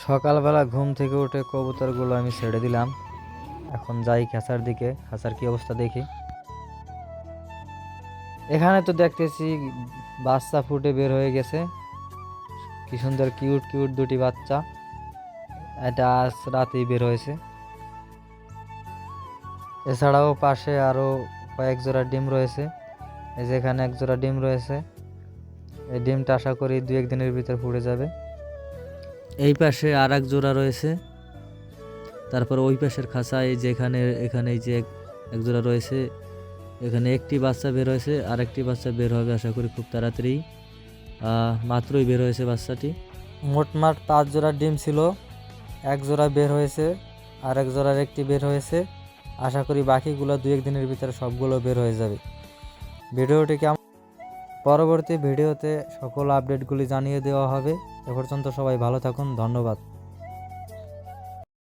সকালবেলা ঘুম থেকে উঠে কবুতরগুলো আমি ছেড়ে দিলাম। এখন যাই খাঁচার দিকে, খাঁচার কি অবস্থা দেখি। এখানে তো দেখতেছি বাচ্চা ফুটে বের হয়ে গেছে, কি সুন্দর কিউট কিউট দুটি বাচ্চা। এটা আজ রাতেই বের হয়েছে। এছাড়াও পাশে আরো কয়েক জোড়া ডিম রয়েছে। এই যে এখানে এক জোড়া ডিম রয়েছে, এই ডিমটা আশা করি 2-1 দিনের ভিতর ফুটে যাবে। এই পাশে আর এক জোড়া রয়েছে। তারপর ওই পাশের খাঁচায় যেখানে এখানে এই যে এক জোড়া রয়েছে, এখানে একটি বাচ্চা বের হয়েছে, আর একটি বাচ্চা বের হবে আশা করি খুব তাড়াতাড়ি। মাত্রই বের হয়েছে বাচ্চাটি। মোটমাট 5 জোড়া ডিম ছিল, এক জোড়া বের হয়েছে, আর এক জোড়ার একটি বের হয়েছে। আশা করি বাকিগুলো 2-1 দিনের ভিতরে সবগুলো বের হয়ে যাবে। ভিডিওটি কেমন, পরবর্তী ভিডিওতে সকল আপডেটগুলি জানিয়ে দেওয়া হবে। এ পর্যন্ত সবাই ভালো থাকুন, ধন্যবাদ।